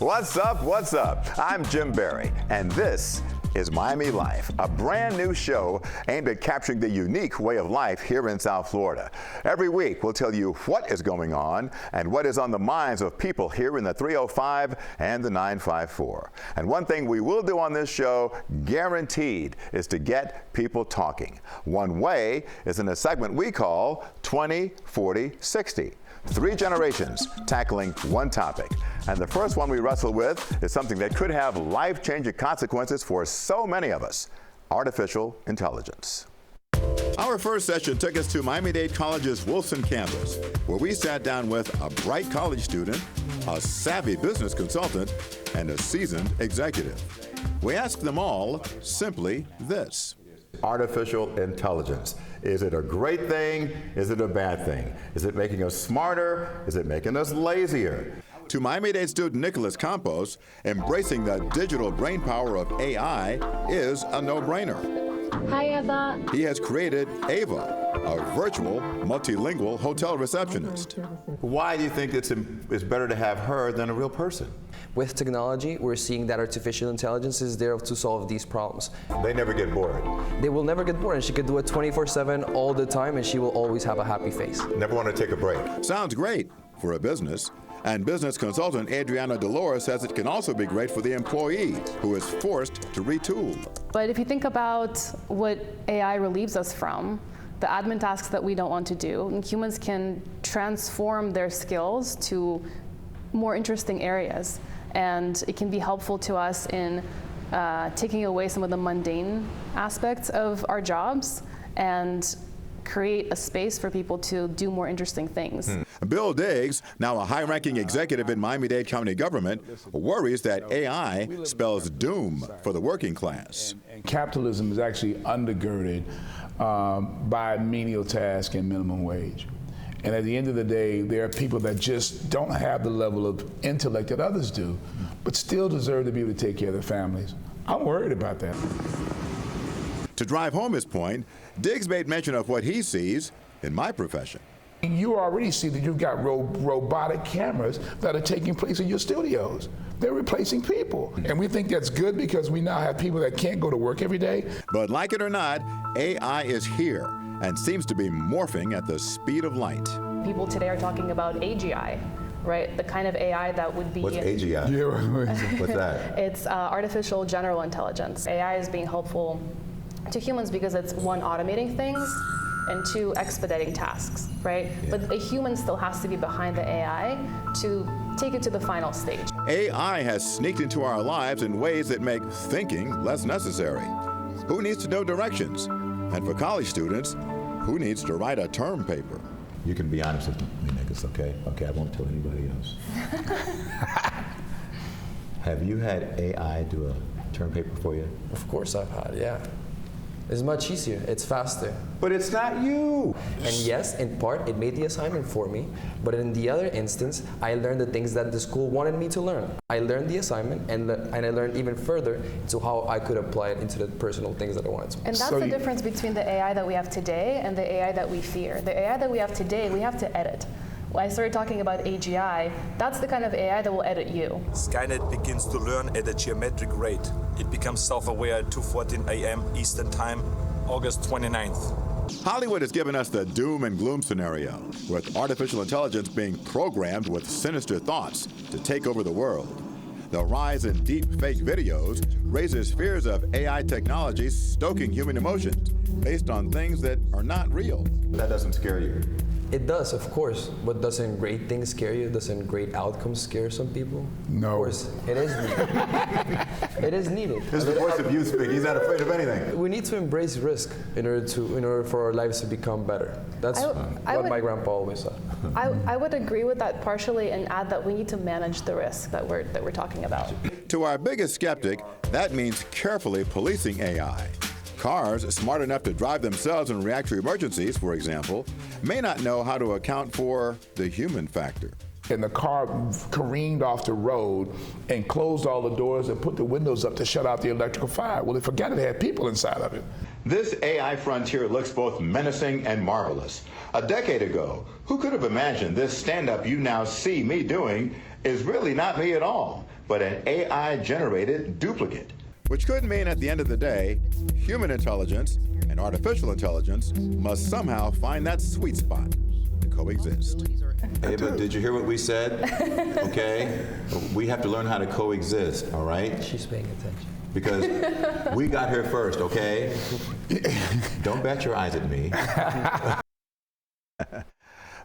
What's up? What's up? I'm Jim Barry, and this is Miami Life, a brand new show aimed at capturing the unique way of life here in South Florida. Every week, we'll tell you what is going on and what is on the minds of people here in the 305 and the 954. And one thing we will do on this show, guaranteed, is to get people talking. One way is in a segment we call 20, 40, 60. 3 generations tackling one topic. And the first one we wrestle with is something that could have life-changing consequences for so many of us: artificial intelligence. Our first session took us to Miami-Dade College's Wilson campus, where we sat down with a bright college student, a savvy business consultant, and a seasoned executive. We asked them all simply this: artificial intelligence. Is it a great thing? Is it a bad thing? Is it making us smarter? Is it making us lazier? To Miami-Dade student Nicholas Campos, embracing the digital brainpower of AI is a no-brainer. Hi, Eva. He has created Ava, a virtual multilingual hotel receptionist. Why do you think it's better to have her than a real person? With technology, we're seeing that artificial intelligence is there to solve these problems. They never get bored. They will never get bored, and she could do it 24/7 all the time, and she will always have a happy face. Never want to take a break. Sounds great for a business. And business consultant Adriana Delora says it can also be great for the employee who is forced to retool. But if you think about what AI relieves us from, the admin tasks that we don't want to do, and humans can transform their skills to more interesting areas. And it can be helpful to us in taking away some of the mundane aspects of our jobs and create a space for people to do more interesting things. Bill Diggs, now a high-ranking executive in Miami-Dade County government, worries that AI spells doom for the working class. And capitalism is actually undergirded by menial tasks and minimum wage. And at the end of the day, there are people that just don't have the level of intellect that others do, but still deserve to be able to take care of their families. I'm worried about that. To drive home his point, Diggs made mention of what he sees in my profession. You already see that you've got robotic cameras that are taking place in your studios. They're replacing people. And we think that's good because we now have people that can't go to work every day. But like it or not, AI is here and seems to be morphing at the speed of light. People today are talking about AGI, right? The kind of AI that would be... What's AGI? Yeah. What's that? It's artificial general intelligence. AI is being helpful to humans because it's, 1, automating things, and 2, expediting tasks, right? Yeah. But a human still has to be behind the AI to take it to the final stage. AI has sneaked into our lives in ways that make thinking less necessary. Who needs to know directions? And for college students, who needs to write a term paper? You can be honest with me, Nicholas, okay? Okay, I won't tell anybody else. Have you had AI do a term paper for you? Of course I've had, yeah. It's much easier, it's faster. But it's not you. And yes, in part, it made the assignment for me, but in the other instance, I learned the things that the school wanted me to learn. I learned the assignment, and I learned even further into how I could apply it into the personal things that I wanted to. And that's the difference between the AI that we have today and the AI that we fear. The AI that we have today, we have to edit. When I started talking about AGI, that's the kind of AI that will edit you. Skynet begins to learn at a geometric rate. It becomes self-aware at 2:14 a.m. Eastern Time, August 29th. Hollywood has given us the doom and gloom scenario, with artificial intelligence being programmed with sinister thoughts to take over the world. The rise in deep fake videos raises fears of AI technology stoking human emotions based on things that are not real. That doesn't scare you. It does, of course, but doesn't great things scare you? Doesn't great outcomes scare some people? No. Of course, it is needed. It is needed. This is the voice of youth speak. He's not afraid of anything. We need to embrace risk in order for our lives to become better. That's what my grandpa always said. I would agree with that partially and add that we need to manage the risk that we're talking about. To our biggest skeptic, that means carefully policing AI. Cars smart enough to drive themselves and react to emergencies, for example, may not know how to account for the human factor. And the car careened off the road and closed all the doors and put the windows up to shut out the electrical fire. Well, they forgot it had people inside of it. This AI frontier looks both menacing and marvelous. A decade ago, who could have imagined this stand-up you now see me doing is really not me at all, but an AI-generated duplicate. Which could mean at the end of the day, human intelligence and artificial intelligence must somehow find that sweet spot to coexist. Ava, did you hear what we said? Okay? We have to learn how to coexist, all right? She's paying attention. Because we got here first, okay? Don't bat your eyes at me.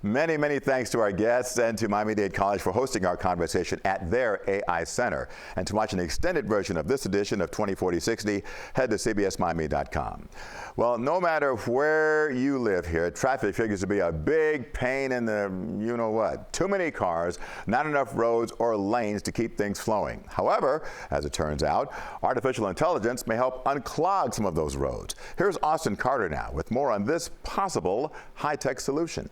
Many, many thanks to our guests and to Miami-Dade College for hosting our conversation at their AI Center. And to watch an extended version of this edition of 2040-60, head to cbsmiami.com. Well, no matter where you live here, traffic figures to be a big pain in the you-know-what. Too many cars, not enough roads or lanes to keep things flowing. However, as it turns out, artificial intelligence may help unclog some of those roads. Here's Austin Carter now with more on this possible high-tech solution.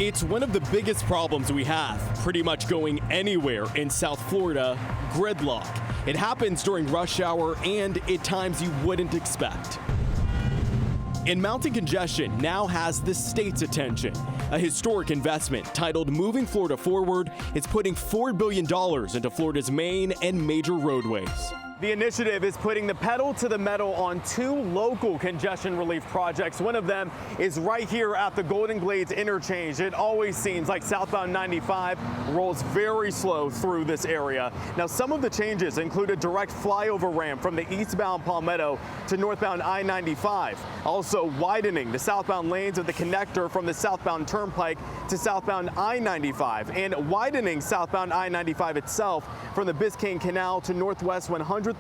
It's one of the biggest problems we have, pretty much going anywhere in South Florida, gridlock. It happens during rush hour and at times you wouldn't expect. And mounting congestion now has the state's attention. A historic investment titled Moving Florida Forward is putting $4 billion into Florida's main and major roadways. The initiative is putting the pedal to the metal on 2 local congestion relief projects. One of them is right here at the Golden Glades interchange. It always seems like southbound 95 rolls very slow through this area. Now, some of the changes include a direct flyover ramp from the eastbound Palmetto to northbound I-95. Also widening the southbound lanes of the connector from the southbound Turnpike to southbound I-95 and widening southbound I-95 itself from the Biscayne Canal to northwest 135th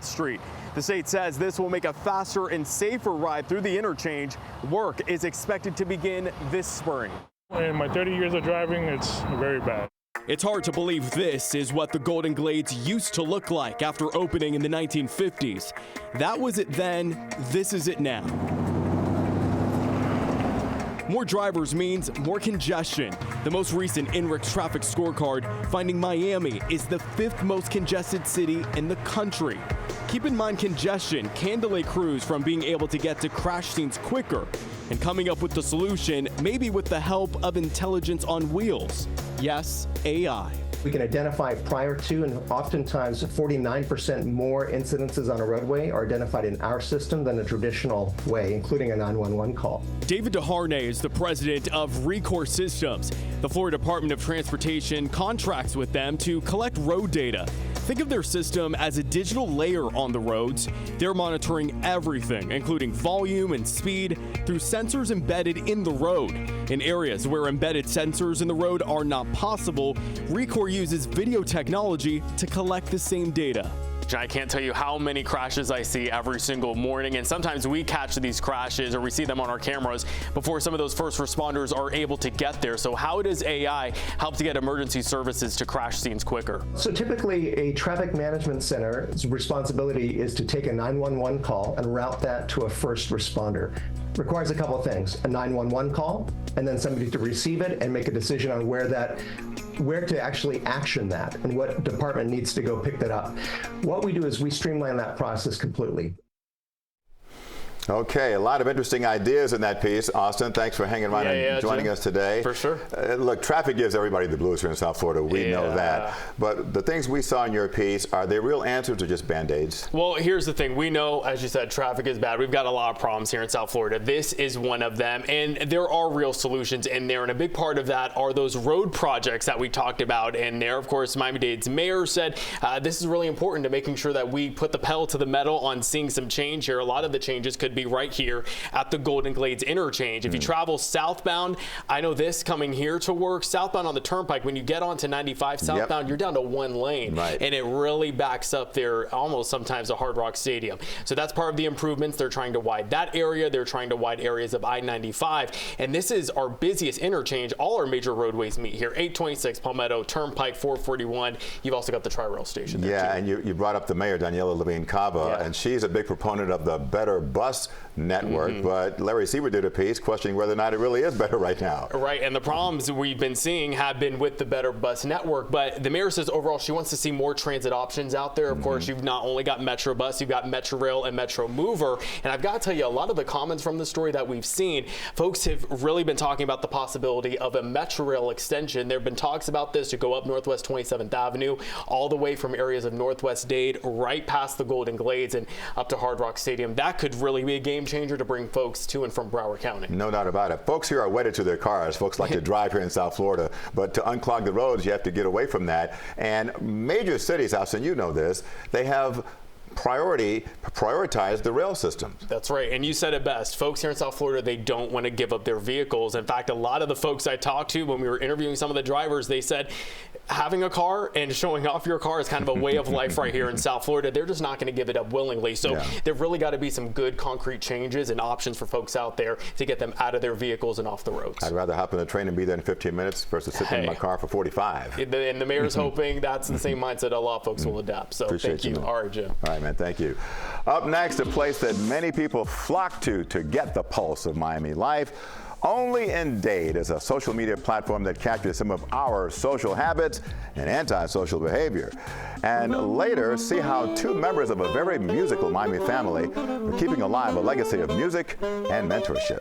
Street. The state says this will make a faster and safer ride through the interchange. Work is expected to begin this spring. In my 30 years of driving, it's very bad. It's hard to believe this is what the Golden Glades used to look like after opening in the 1950s. That was it then, this is it now. More drivers means more congestion. The most recent INRIX traffic scorecard finding Miami is the 5th most congested city in the country. Keep in mind, congestion can delay crews from being able to get to crash scenes quicker. And coming up with the solution, maybe with the help of intelligence on wheels. Yes, AI. We can identify prior to and oftentimes 49% more incidences on a roadway are identified in our system than a traditional way, including a 911 call. David DeHarnay is the president of Recourse Systems. The Florida Department of Transportation contracts with them to collect road data. Think of their system as a digital layer on the roads. They're monitoring everything, including volume and speed, through sensors embedded in the road. In areas where embedded sensors in the road are not possible, Recourse uses video technology to collect the same data. I can't tell you how many crashes I see every single morning, and sometimes we catch these crashes or we see them on our cameras before some of those first responders are able to get there. So how does AI help to get emergency services to crash scenes quicker? So typically a traffic management center's responsibility is to take a 911 call and route that to a first responder. Requires a couple of things: a 911 call, and then somebody to receive it and make a decision on where to actually action that and what department needs to go pick that up. What we do is we streamline that process completely. Okay, a lot of interesting ideas in that piece. Austin, thanks for hanging around and joining us today. For sure. Look, traffic gives everybody the blues here in South Florida. We know that. But the things we saw in your piece, are they real answers or just Band-Aids? Well, here's the thing. We know, as you said, traffic is bad. We've got a lot of problems here in South Florida. This is one of them. And there are real solutions in there. And a big part of that are those road projects that we talked about in there. Of course, Miami-Dade's mayor said this is really important to making sure that we put the pedal to the metal on seeing some change here. A lot of the changes could be right here at the Golden Glades interchange. If you travel southbound, I know this coming here to work, southbound on the Turnpike, when you get onto 95 southbound, you're down to one lane. And it really backs up there almost sometimes a Hard Rock Stadium. So that's part of the improvements. They're trying to widen that area. They're trying to widen areas of I-95. And this is our busiest interchange. All our major roadways meet here. 826 Palmetto, Turnpike, 441. You've also got the Tri-Rail station there too. And you brought up the mayor, Daniela Levine Cava, and she's a big proponent of the better bus network, but Larry Siever did a piece questioning whether or not it really is better right now. Right, and the problems we've been seeing have been with the Better Bus Network, but the mayor says overall she wants to see more transit options out there. Of course, you've not only got Metro Bus, you've got Metro Rail and Metro Mover, and I've got to tell you, a lot of the comments from the story that we've seen, folks have really been talking about the possibility of a Metro Rail extension. There have been talks about this to go up Northwest 27th Avenue, all the way from areas of Northwest Dade, right past the Golden Glades and up to Hard Rock Stadium. That could really be a game changer to bring folks to and from Broward County. No doubt about it. Folks here are wedded to their cars. Folks like to drive here in South Florida, but to unclog the roads, you have to get away from that. And major cities, Austin, you know this, they have prioritize the rail system. That's right, and you said it best. Folks here in South Florida, they don't want to give up their vehicles. In fact, a lot of the folks I talked to when we were interviewing some of the drivers, they said having a car and showing off your car is kind of a way of life right here in South Florida. They're just not going to give it up willingly. So there really got to be some good concrete changes and options for folks out there to get them out of their vehicles and off the roads. I'd rather hop on a train and be there in 15 minutes versus sitting in my car for 45. And the mayor's hoping that's the same mindset a lot of folks will adapt. So Appreciate thank you. All right, Jim. All right, man, thank you. Up next, a place that many people flock to get the pulse of Miami life. Only in Dade is a social media platform that captures some of our social habits and antisocial behavior. And later, see how two members of a very musical Miami family are keeping alive a legacy of music and mentorship.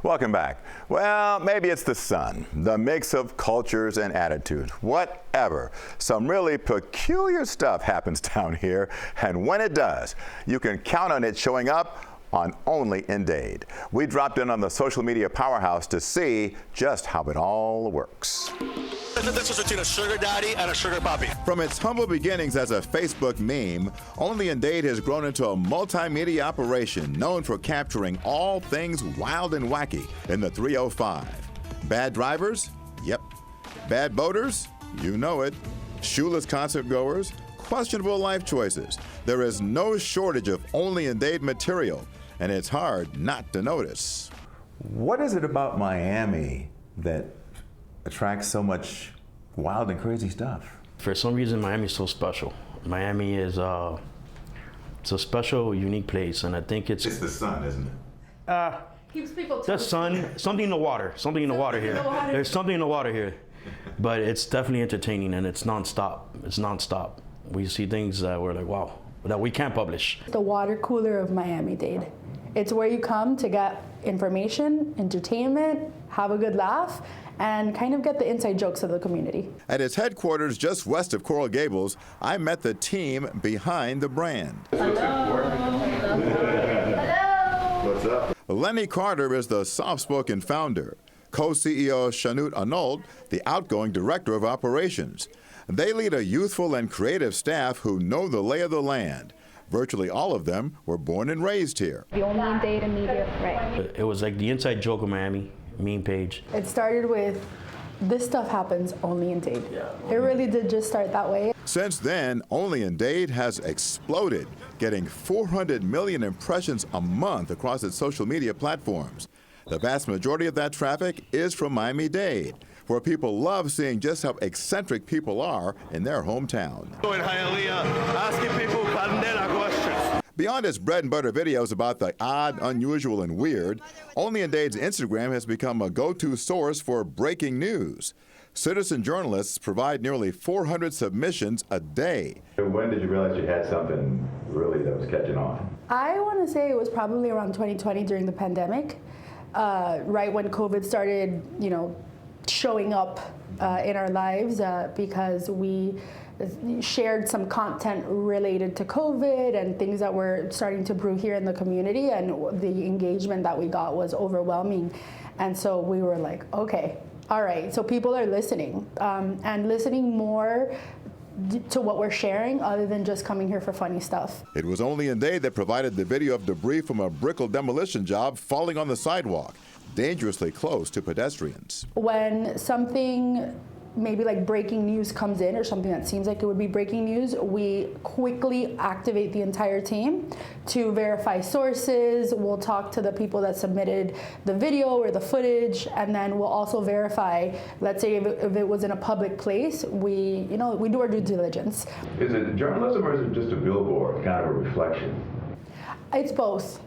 Welcome back. Well, maybe it's the sun, the mix of cultures and attitudes, whatever. Some really peculiar stuff happens down here, and when it does, you can count on it showing up on Only in Dade. We dropped in on the social media powerhouse to see just how it all works. There's a difference between a sugar daddy and a sugar puppy. From its humble beginnings as a Facebook meme, Only in Dade has grown into a multimedia operation known for capturing all things wild and wacky in the 305. Bad drivers? Yep. Bad boaters? You know it. Shoeless concert goers? Questionable life choices. There is no shortage of Only in Dade material, and it's hard not to notice. What is it about Miami that attracts so much wild and crazy stuff? For some reason, Miami is so special. Miami is it's a special, unique place, and I think it's the sun, isn't it? Keeps people the sun, something in the water, something in the water here. There's something in the water here, but it's definitely entertaining, and it's nonstop. It's nonstop. We see things that we're like, wow, that we can't publish. The water cooler of Miami-Dade. It's where you come to get information, entertainment, have a good laugh, and kind of get the inside jokes of the community. At its headquarters just west of Coral Gables, I met the team behind the brand. Hello. What's up? Lenny Carter is the soft-spoken founder. Co-CEO Shanut Arnold, the outgoing director of operations. They lead a youthful and creative staff who know the lay of the land. Virtually all of them were born and raised here. The Only in Dade media, right? It was like the inside joke of Miami, meme page. It started with, this stuff happens only in Dade. It really did just start that way. Since then, Only in Dade has exploded, getting 400 million impressions a month across its social media platforms. The vast majority of that traffic is from Miami-Dade, where people love seeing just how eccentric people are in their hometown. In Hialeah, asking people candela questions. Beyond its bread and butter videos about the odd, unusual, and weird, Only in Dade's Instagram has become a go-to source for breaking news. Citizen journalists provide nearly 400 submissions a day. When did you realize you had something really that was catching on? I want to say it was probably around 2020 during the pandemic, right when COVID started, showing up in our lives because we shared some content related to COVID and things that were starting to brew here in the community, and the engagement that we got was overwhelming. And so we were like, okay, all right, so people are listening and listening more to what we're sharing other than just coming here for funny stuff. It was Only in Dade that provided the video of debris from a brickle demolition job falling on the sidewalk, dangerously close to pedestrians. When something maybe like breaking news comes in or something that seems like it would be breaking news, we quickly activate the entire team to verify sources. We'll talk to the people that submitted the video or the footage, and then we'll also verify, let's say if it was in a public place, we do our due diligence. Is it journalism or is it just a billboard, kind of a reflection? It's both.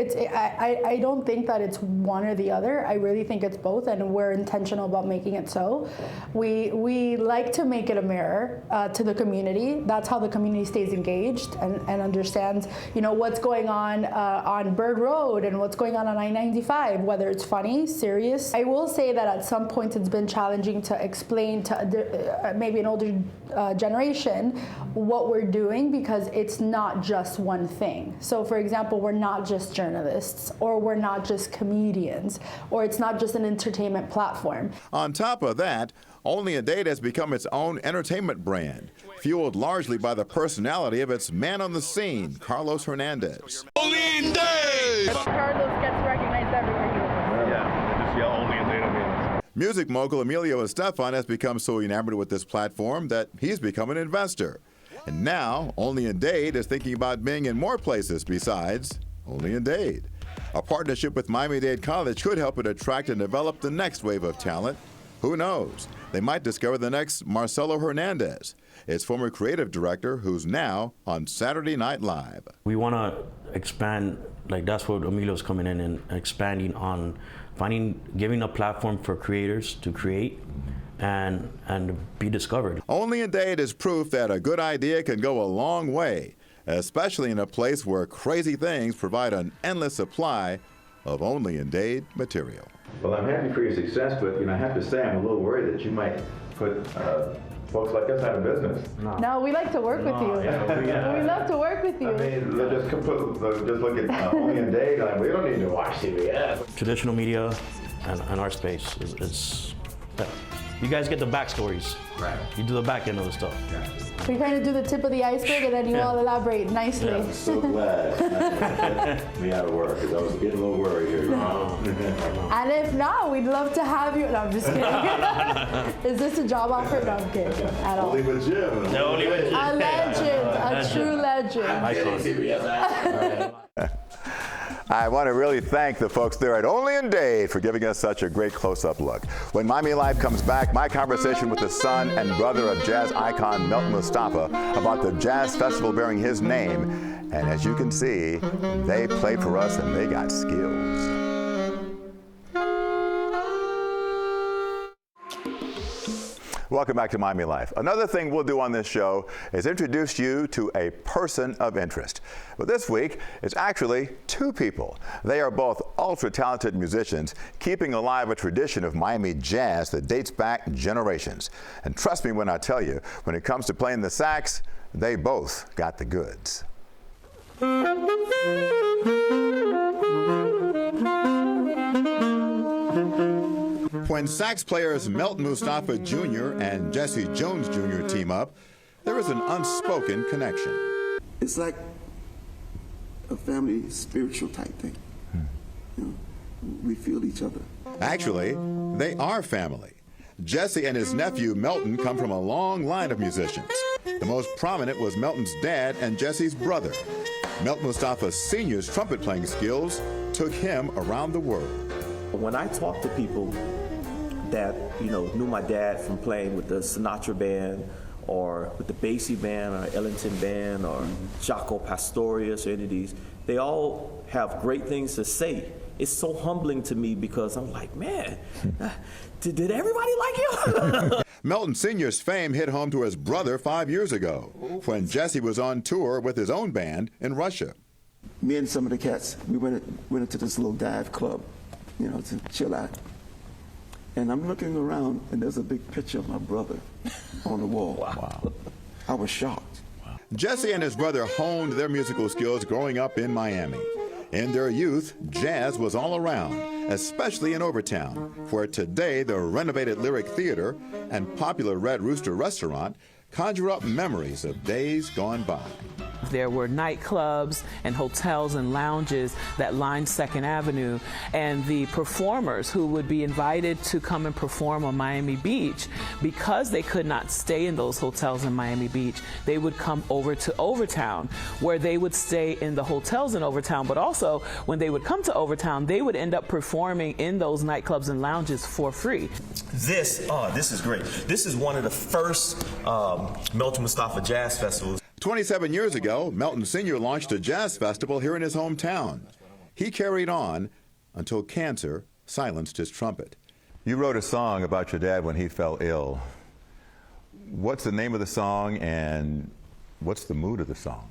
I don't think that it's one or the other. I really think it's both, and we're intentional about making it so. We like to make it a mirror to the community. That's how the community stays engaged and understands, what's going on Bird Road and what's going on I-95, whether it's funny, serious. I will say that at some points it's been challenging to explain to maybe an older generation what we're doing, because it's not just one thing. So for example, we're not just journalists, or we're not just comedians, or it's not just an entertainment platform. On top of that, Only in Dade has become its own entertainment brand, fueled largely by the personality of its man on the scene, Carlos Hernandez. Only in Dade! Carlos gets recognized everywhere he goes. Yeah, just yell Only in Dade. Music mogul Emilio Estefan has become so enamored with this platform that he's become an investor. And now, Only in Dade is thinking about being in more places besides Only in Dade. A partnership with Miami-Dade College could help it attract and develop the next wave of talent. Who knows? They might discover the next Marcelo Hernandez, its former creative director, who's now on Saturday Night Live. We want to expand, like that's what Emilio's coming in and expanding on, giving a platform for creators to create and be discovered. Only in Dade is proof that a good idea can go a long way, especially in a place where crazy things provide an endless supply of Only in Dade material. Well, I'm happy for your success, but I have to say I'm a little worried that you might put folks like us out of business. No, we like to work with you. We love to work with you. I mean, just look at Only in Dade. We don't need to watch CBS. Traditional media and our space is you guys get the backstories. Right. You do the back end of the stuff. Yeah. We kind of do the tip of the iceberg, and then you all elaborate nicely. Yeah, I'm so glad me out of work, because I was getting a little worried here. And if not, we'd love to have you. No, I'm just kidding. Is this a job offer? No, I'm kidding. At all. Only with Jim. No, only with Jim. A legend, a true legend. I want to really thank the folks there at Only in Dade for giving us such a great close-up look. When Miami Life comes back, my conversation with the son and brother of jazz icon Melton Mustafa about the jazz festival bearing his name. And as you can see, they played for us and they got skills. Welcome back to Miami Life. Another thing we'll do on this show is introduce you to a person of interest. But this week, it's actually two people. They are both ultra-talented musicians, keeping alive a tradition of Miami jazz that dates back generations. And trust me when I tell you, when it comes to playing the sax, they both got the goods. When sax players Melton Mustafa Jr. and Jesse Jones Jr. team up, there is an unspoken connection. It's like a family spiritual type thing. We feel each other. Actually, they are family. Jesse and his nephew Melton come from a long line of musicians. The most prominent was Melton's dad and Jesse's brother. Melton Mustafa Sr.'s trumpet playing skills took him around the world. When I talk to people that knew my dad from playing with the Sinatra band or with the Basie band or Ellington band or Jaco Pastorius or any of these, they all have great things to say. It's so humbling to me because I'm like, man, did everybody like him? Melton Sr.'s fame hit home to his brother 5 years ago when Jesse was on tour with his own band in Russia. Me and some of the cats, we went into this little dive club, to chill out. And I'm looking around, and there's a big picture of my brother on the wall. Wow. I was shocked. Wow. Jesse and his brother honed their musical skills growing up in Miami. In their youth, jazz was all around, especially in Overtown, where today the renovated Lyric Theater and popular Red Rooster restaurant conjure up memories of days gone by. There were nightclubs and hotels and lounges that lined 2nd Avenue, and the performers who would be invited to come and perform on Miami Beach, because they could not stay in those hotels in Miami Beach, they would come over to Overtown, where they would stay in the hotels in Overtown, but also when they would come to Overtown, they would end up performing in those nightclubs and lounges for free. This is great. This is one of the first Melton Mustafa Jazz Festivals. 27 years ago, Melton Sr. launched a jazz festival here in his hometown. He carried on until cancer silenced his trumpet. You wrote a song about your dad when he fell ill. What's the name of the song and what's the mood of the song?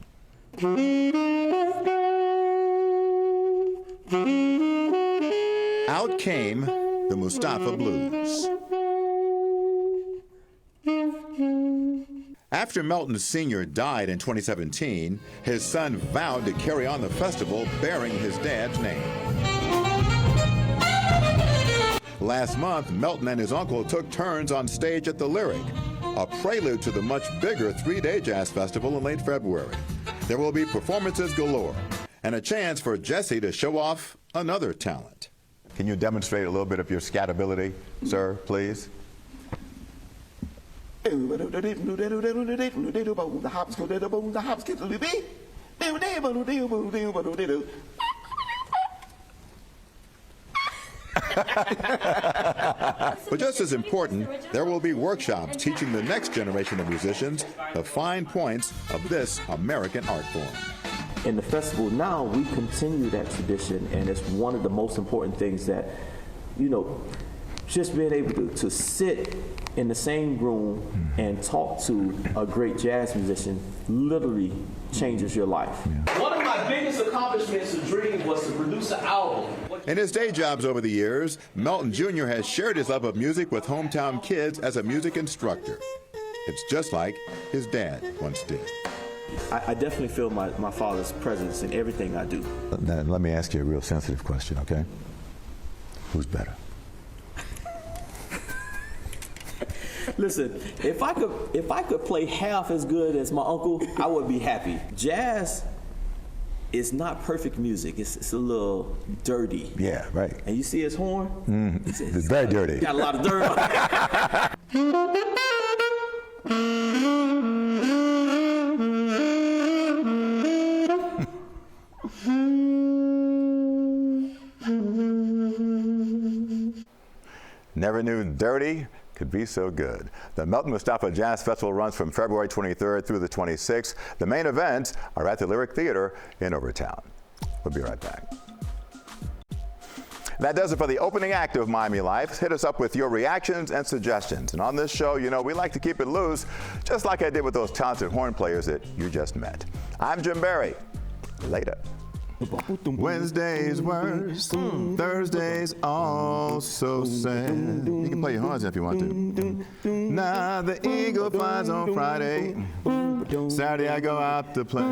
Out came the Mustafa Blues. After Melton Sr. died in 2017, his son vowed to carry on the festival bearing his dad's name. Last month, Melton and his uncle took turns on stage at the Lyric, a prelude to the much bigger 3-day jazz festival in late February. There will be performances galore and a chance for Jesse to show off another talent. Can you demonstrate a little bit of your scat ability, sir, please? But just as important, there will be workshops teaching the next generation of musicians the fine points of this American art form. In the festival now, we continue that tradition, and it's one of the most important things that, just being able to sit in the same room and talk to a great jazz musician literally changes your life. Yeah. One of my biggest accomplishments and dreams was to produce an album. In his day jobs over the years, Melton Jr. has shared his love of music with hometown kids as a music instructor. It's just like his dad once did. I definitely feel my father's presence in everything I do. Now, let me ask you a real sensitive question, okay? Who's better? Listen, if I could play half as good as my uncle, I would be happy. Jazz is not perfect music. It's a little dirty. Yeah, right. And you see his horn? It's very dirty. Got a lot of dirt on it. Never knew dirty could be so good. The Melton Mustafa Jazz Festival runs from February 23rd through the 26th. The main events are at the Lyric Theater in Overtown. We'll be right back. That does it for the opening act of Miami Life. Hit us up with your reactions and suggestions. And on this show, we like to keep it loose, just like I did with those talented horn players that you just met. I'm Jim Barry. Later. Wednesday's worse, Thursday's also sad. You can play your horns if you want to. Now the eagle flies on Friday. Saturday I go out to play.